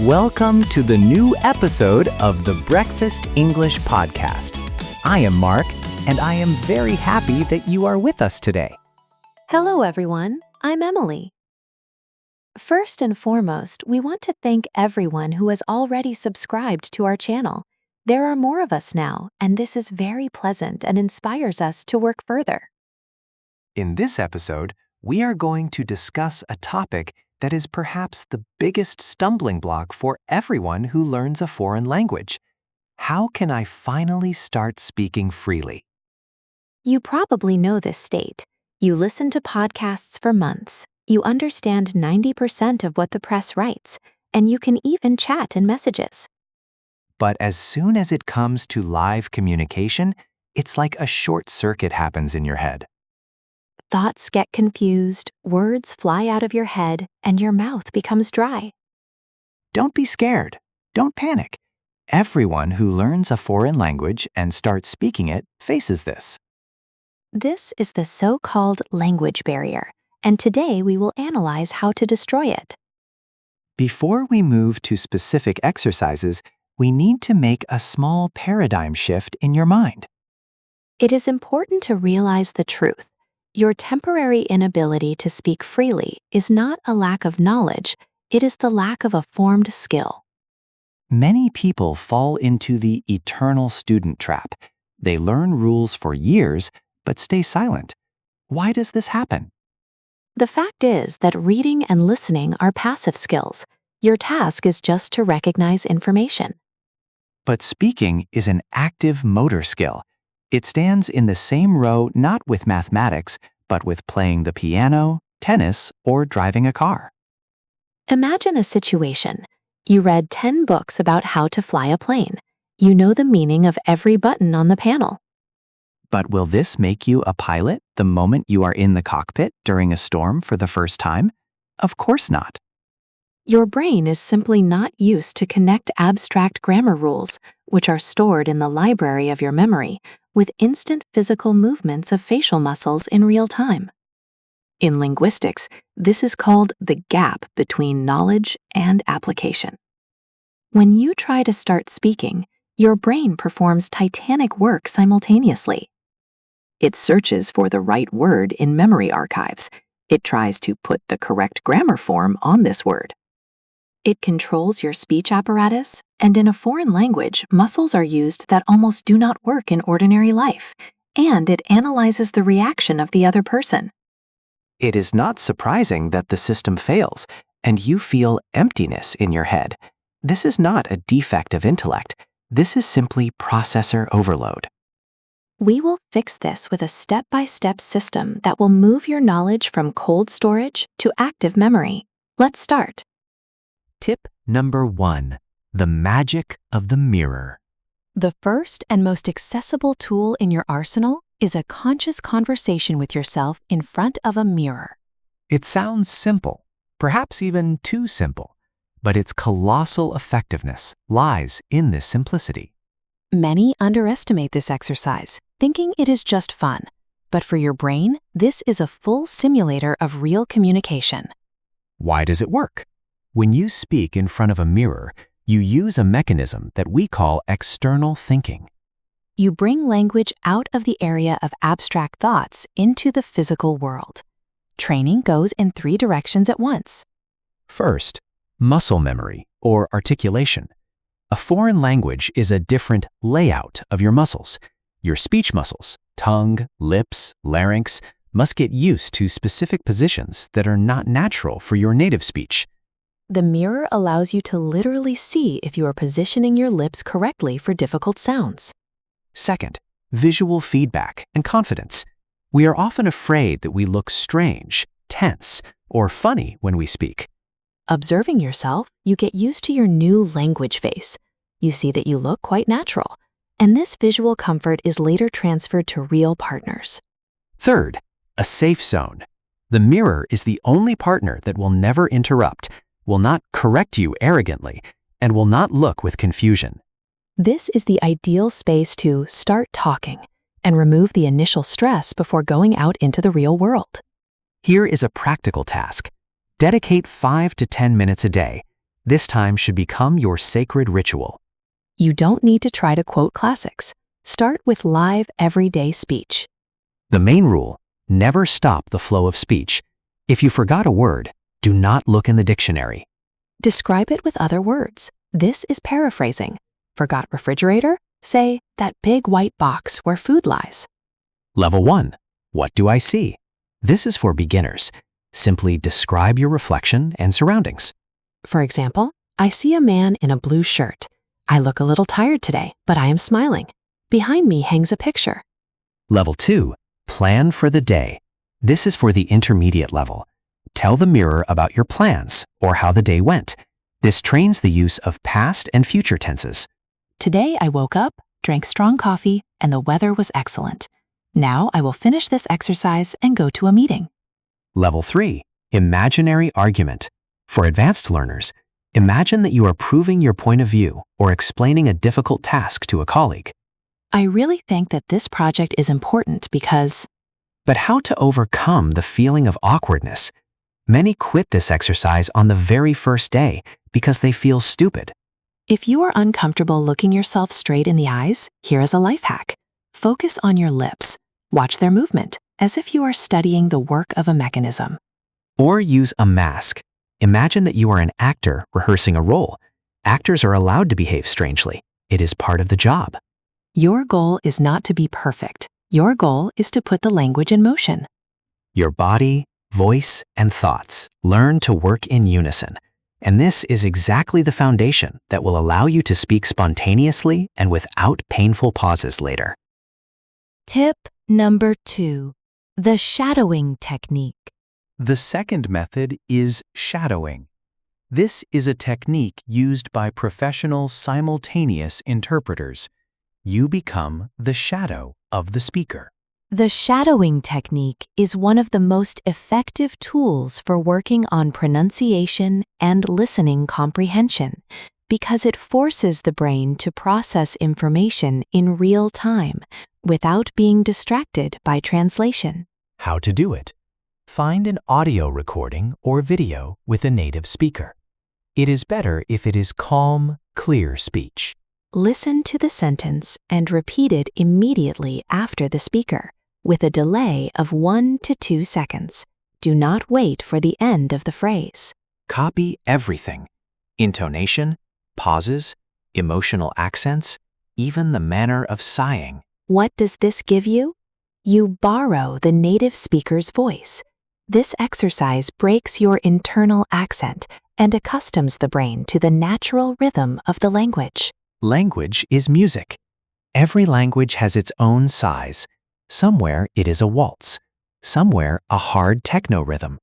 Welcome to the new episode of the Breakfast English Podcast. I am Mark, and I am very happy that you are with us today. Hello, everyone. I'm Emily. First and foremost, we want to thank everyone who has already subscribed to our channel. There are more of us now, and this is very pleasant and inspires us to work further. In this episode, we are going to discuss a topic that is perhaps the biggest stumbling block for everyone who learns a foreign language. How can I finally start speaking freely? You probably know this state. You listen to podcasts for months. You understand 90% of what the press writes, and you can even chat in messages. But as soon as it comes to live communication, it's like a short circuit happens in your head. Thoughts get confused, words fly out of your head, and your mouth becomes dry. Don't be scared. Don't panic. Everyone who learns a foreign language and starts speaking it faces this. This is the so-called language barrier, and today we will analyze how to destroy it. Before we move to specific exercises, we need to make a small paradigm shift in your mind. It is important to realize the truth. Your temporary inability to speak freely is not a lack of knowledge, it is the lack of a formed skill. Many people fall into the eternal student trap. They learn rules for years, but stay silent. Why does this happen? The fact is that reading and listening are passive skills. Your task is just to recognize information. But speaking is an active motor skill. It stands in the same row not with mathematics, but with playing the piano, tennis, or driving a car. Imagine a situation. You read 10 books about how to fly a plane. You know the meaning of every button on the panel. But will this make you a pilot the moment you are in the cockpit during a storm for the first time? Of course not. Your brain is simply not used to connect abstract grammar rules, which are stored in the library of your memory, with instant physical movements of facial muscles in real time. In linguistics, this is called the gap between knowledge and application. When you try to start speaking, your brain performs titanic work simultaneously. It searches for the right word in memory archives. It tries to put the correct grammar form on this word. It controls your speech apparatus, and in a foreign language, muscles are used that almost do not work in ordinary life, and it analyzes the reaction of the other person. It is not surprising that the system fails, and you feel emptiness in your head. This is not a defect of intellect. This is simply processor overload. We will fix this with a step-by-step system that will move your knowledge from cold storage to active memory. Let's start. Tip number 1. The magic of the mirror. The first and most accessible tool in your arsenal is a conscious conversation with yourself in front of a mirror. It sounds simple, perhaps even too simple, but its colossal effectiveness lies in this simplicity. Many underestimate this exercise, thinking it is just fun. But for your brain, this is a full simulator of real communication. Why does it work? When you speak in front of a mirror, you use a mechanism that we call external thinking. You bring language out of the area of abstract thoughts into the physical world. Training goes in 3 directions at once. First, muscle memory or articulation. A foreign language is a different layout of your muscles. Your speech muscles, tongue, lips, larynx, must get used to specific positions that are not natural for your native speech. The mirror allows you to literally see if you are positioning your lips correctly for difficult sounds. Second, visual feedback and confidence. We are often afraid that we look strange, tense, or funny when we speak. Observing yourself, you get used to your new language face. You see that you look quite natural, and this visual comfort is later transferred to real partners. Third, a safe zone. The mirror is the only partner that will never interrupt, will not correct you arrogantly, and will not look with confusion. This is the ideal space to start talking and remove the initial stress before going out into the real world. Here is a practical task. Dedicate 5 to 10 minutes a day. This time should become your sacred ritual. You don't need to try to quote classics. Start with live, everyday speech. The main rule: never stop the flow of speech. If you forgot a word, do not look in the dictionary. Describe it with other words. This is paraphrasing. Forgot refrigerator? Say, that big white box where food lies. Level 1. What do I see? This is for beginners. Simply describe your reflection and surroundings. For example, I see a man in a blue shirt. I look a little tired today, but I am smiling. Behind me hangs a picture. Level 2. Plan for the day. This is for the intermediate level. Tell the mirror about your plans or how the day went. This trains the use of past and future tenses. Today I woke up, drank strong coffee, and the weather was excellent. Now I will finish this exercise and go to a meeting. Level 3. Imaginary argument. For advanced learners, imagine that you are proving your point of view or explaining a difficult task to a colleague. I really think that this project is important because... But how to overcome the feeling of awkwardness? Many quit this exercise on the very first day because they feel stupid. If you are uncomfortable looking yourself straight in the eyes, here is a life hack. Focus on your lips. Watch their movement, as if you are studying the work of a mechanism. Or use a mask. Imagine that you are an actor rehearsing a role. Actors are allowed to behave strangely. It is part of the job. Your goal is not to be perfect. Your goal is to put the language in motion. Your body, voice, and thoughts learn to work in unison. And this is exactly the foundation that will allow you to speak spontaneously and without painful pauses later. Tip number 2, the shadowing technique. The second method is shadowing. This is a technique used by professional simultaneous interpreters. You become the shadow of the speaker. The shadowing technique is one of the most effective tools for working on pronunciation and listening comprehension because it forces the brain to process information in real time without being distracted by translation. How to do it? Find an audio recording or video with a native speaker. It is better if it is calm, clear speech. Listen to the sentence and repeat it immediately after the speaker, with a delay of 1 to 2 seconds. Do not wait for the end of the phrase. Copy everything: intonation, pauses, emotional accents, even the manner of sighing. What does this give you? You borrow the native speaker's voice. This exercise breaks your internal accent and accustoms the brain to the natural rhythm of the language. Language is music. Every language has its own size. Somewhere it is a waltz, somewhere a hard techno rhythm.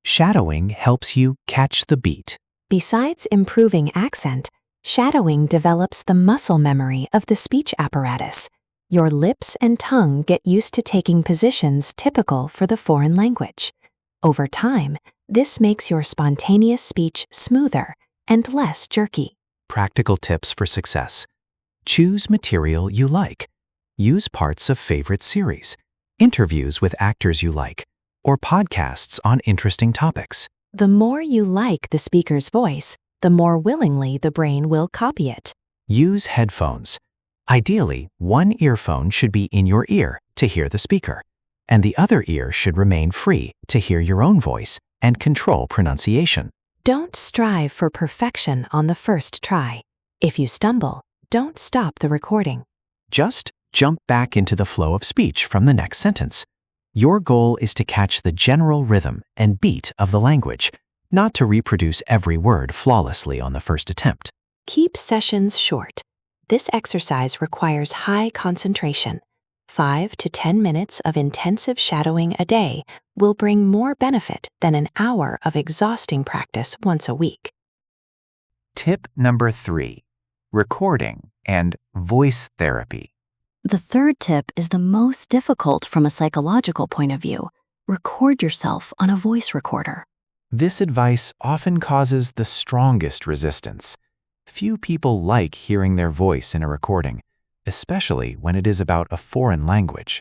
Shadowing helps you catch the beat. Besides improving accent, shadowing develops the muscle memory of the speech apparatus. Your lips and tongue get used to taking positions typical for the foreign language. Over time, this makes your spontaneous speech smoother and less jerky. Practical tips for success. Choose material you like. Use parts of favorite series, interviews with actors you like, or podcasts on interesting topics. The more you like the speaker's voice, the more willingly the brain will copy it. Use headphones. Ideally, one earphone should be in your ear to hear the speaker, and the other ear should remain free to hear your own voice and control pronunciation. Don't strive for perfection on the first try. If you stumble, don't stop the recording. Just jump back into the flow of speech from the next sentence. Your goal is to catch the general rhythm and beat of the language, not to reproduce every word flawlessly on the first attempt. Keep sessions short. This exercise requires high concentration. 5 to 10 minutes of intensive shadowing a day will bring more benefit than an hour of exhausting practice once a week. Tip number 3, recording and voice therapy. The third tip is the most difficult from a psychological point of view. Record yourself on a voice recorder. This advice often causes the strongest resistance. Few people like hearing their voice in a recording, especially when it is about a foreign language.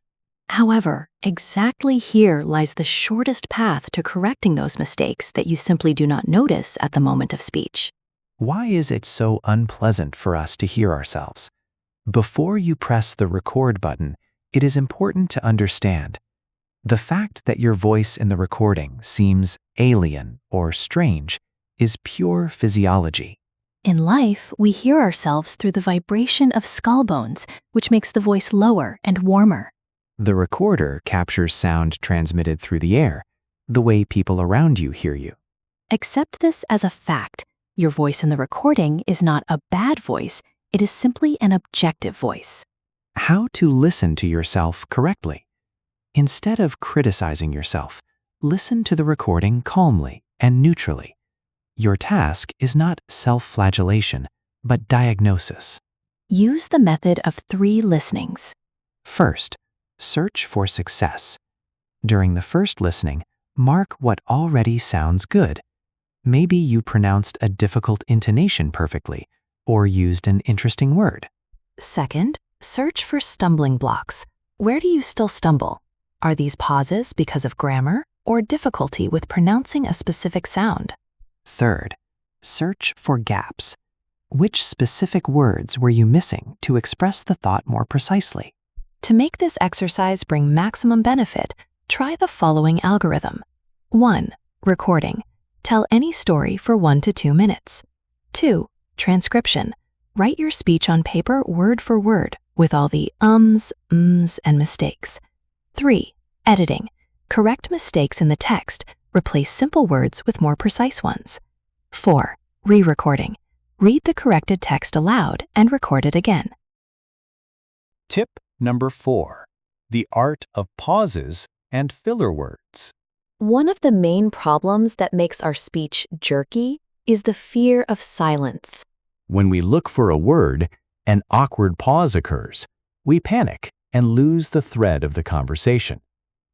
However, exactly here lies the shortest path to correcting those mistakes that you simply do not notice at the moment of speech. Why is it so unpleasant for us to hear ourselves? Before you press the record button, it is important to understand the fact that your voice in the recording seems alien or strange is pure physiology. In life, we hear ourselves through the vibration of skull bones, which makes the voice lower and warmer. The recorder captures sound transmitted through the air, the way people around you hear you. Accept this as a fact. Your voice in the recording is not a bad voice, it is simply an objective voice. How to listen to yourself correctly. Instead of criticizing yourself, listen to the recording calmly and neutrally. Your task is not self-flagellation, but diagnosis. Use the method of 3 listenings. First, search for success. During the first listening, mark what already sounds good. Maybe you pronounced a difficult intonation perfectly, or used an interesting word. Second, search for stumbling blocks. Where do you still stumble? Are these pauses because of grammar or difficulty with pronouncing a specific sound? Third, search for gaps. Which specific words were you missing to express the thought more precisely? To make this exercise bring maximum benefit, try the following algorithm. 1. Recording. Tell any story for 1 to 2 minutes. 2. Transcription. Write your speech on paper word for word with all the ums, and mistakes. 3. Editing. Correct mistakes in the text. Replace simple words with more precise ones. 4. Re-recording. Read the corrected text aloud and record it again. Tip number 4. The art of pauses and filler words. One of the main problems that makes our speech jerky is the fear of silence. When we look for a word, an awkward pause occurs. We panic and lose the thread of the conversation.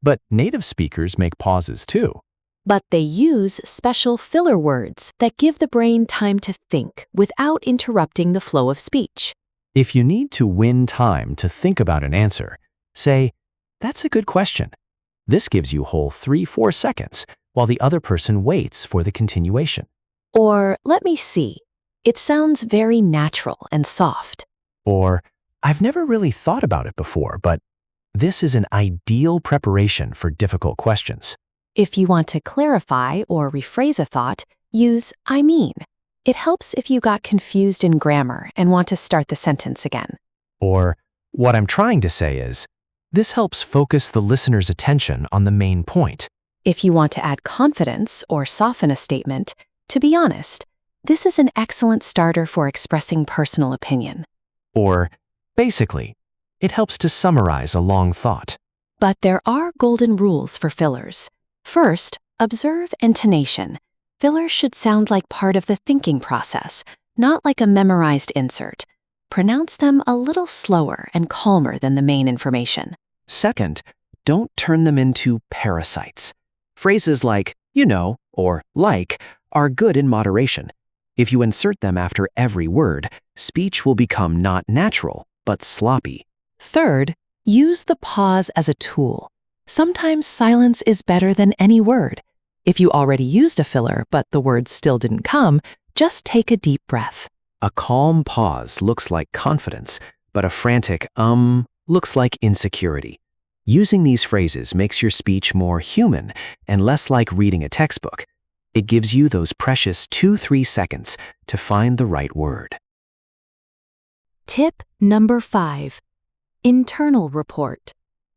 But native speakers make pauses too. But they use special filler words that give the brain time to think without interrupting the flow of speech. If you need to win time to think about an answer, say, "That's a good question." This gives you whole 3-4 seconds while the other person waits for the continuation. Or, let me see. It sounds very natural and soft. Or, "I've never really thought about it before, but..." This is an ideal preparation for difficult questions. If you want to clarify or rephrase a thought, use I mean. It helps if you got confused in grammar and want to start the sentence again. Or, "What I'm trying to say is..." This helps focus the listener's attention on the main point. If you want to add confidence or soften a statement, to be honest, this is an excellent starter for expressing personal opinion. Or, basically, it helps to summarize a long thought. But there are golden rules for fillers. First, observe intonation. Fillers should sound like part of the thinking process, not like a memorized insert. Pronounce them a little slower and calmer than the main information. Second, don't turn them into parasites. Phrases like, you know, or like are good in moderation. If you insert them after every word, speech will become not natural, but sloppy. Third, use the pause as a tool. Sometimes silence is better than any word. If you already used a filler but the words still didn't come, just take a deep breath. A calm pause looks like confidence, but a frantic looks like insecurity. Using these phrases makes your speech more human and less like reading a textbook. It gives you those precious 2-3 seconds to find the right word. Tip number 5. Internal report.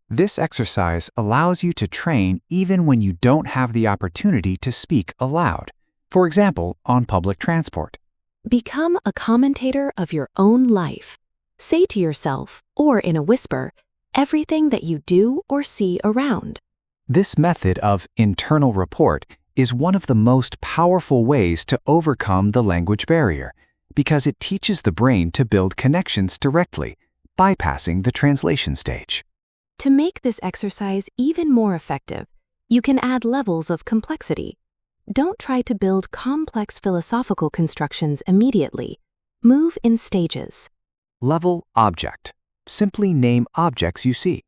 This exercise allows you to train even when you don't have the opportunity to speak aloud, for example, on public transport. Become a commentator of your own life. Say to yourself, or in a whisper, everything that you do or see around. This method of internal report is one of the most powerful ways to overcome the language barrier because it teaches the brain to build connections directly, bypassing the translation stage. To make this exercise even more effective, you can add levels of complexity. Don't try to build complex philosophical constructions immediately. Move in stages. Level object. Simply name objects you see.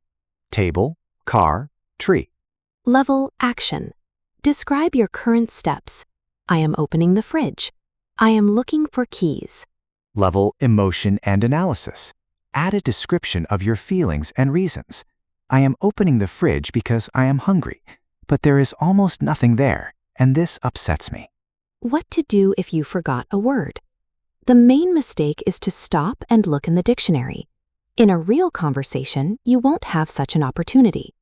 Table, car, tree. Level action. Describe your current steps. I am opening the fridge. I am looking for keys. Level emotion and analysis. Add a description of your feelings and reasons. I am opening the fridge because I am hungry, but there is almost nothing there, and this upsets me. What to do if you forgot a word? The main mistake is to stop and look in the dictionary. In a real conversation, you won't have such an opportunity.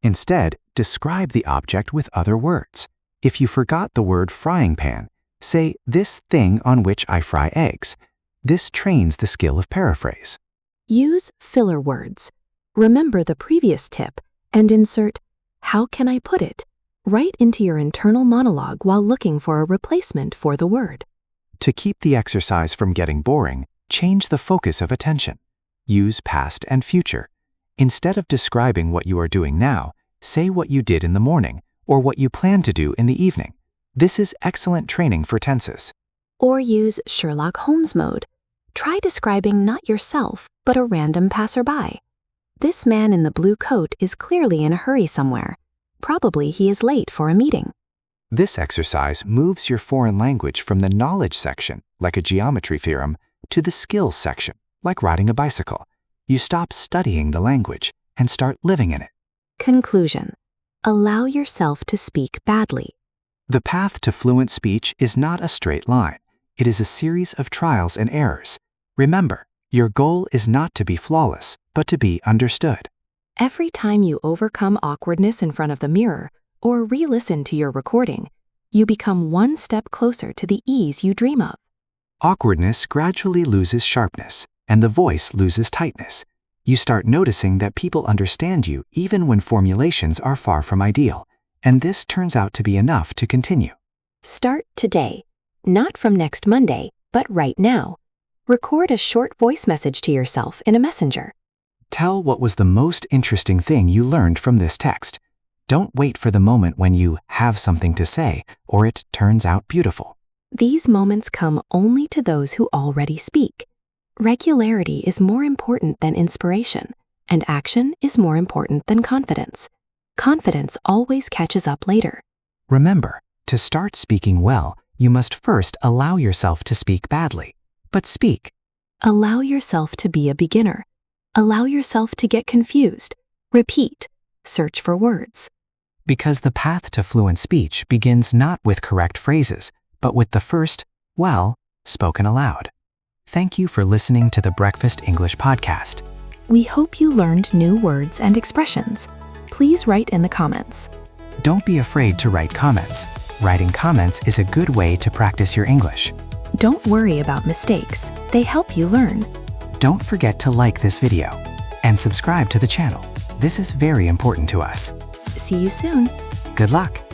Instead, describe the object with other words. If you forgot the word frying pan, say, "This thing on which I fry eggs." This trains the skill of paraphrase. Use filler words. Remember the previous tip and insert, "How can I put it?" right into your internal monologue while looking for a replacement for the word. To keep the exercise from getting boring, change the focus of attention. Use past and future. Instead of describing what you are doing now, say what you did in the morning or what you plan to do in the evening. This is excellent training for tenses. Or use Sherlock Holmes mode. Try describing not yourself, but a random passerby. This man in the blue coat is clearly in a hurry somewhere. Probably he is late for a meeting. This exercise moves your foreign language from the knowledge section, like a geometry theorem, to the skills section, like riding a bicycle. You stop studying the language and start living in it. Conclusion. Allow yourself to speak badly. The path to fluent speech is not a straight line. It is a series of trials and errors. Remember, your goal is not to be flawless, but to be understood. Every time you overcome awkwardness in front of the mirror or re-listen to your recording, you become one step closer to the ease you dream of. Awkwardness gradually loses sharpness, and the voice loses tightness. You start noticing that people understand you even when formulations are far from ideal, and this turns out to be enough to continue. Start today, not from next Monday, but right now. Record a short voice message to yourself in a messenger. Tell what was the most interesting thing you learned from this text. Don't wait for the moment when you have something to say or it turns out beautiful. These moments come only to those who already speak. Regularity is more important than inspiration, and action is more important than confidence. Confidence always catches up later. Remember, to start speaking well, you must first allow yourself to speak badly. But speak. Allow yourself to be a beginner. Allow yourself to get confused. Repeat. Search for words. Because the path to fluent speech begins not with correct phrases, but with the first, well, spoken aloud. Thank you for listening to the Breakfast English Podcast. We hope you learned new words and expressions. Please write in the comments. Don't be afraid to write comments. Writing comments is a good way to practice your English. Don't worry about mistakes. They help you learn. Don't forget to like this video and subscribe to the channel. This is very important to us. See you soon. Good luck!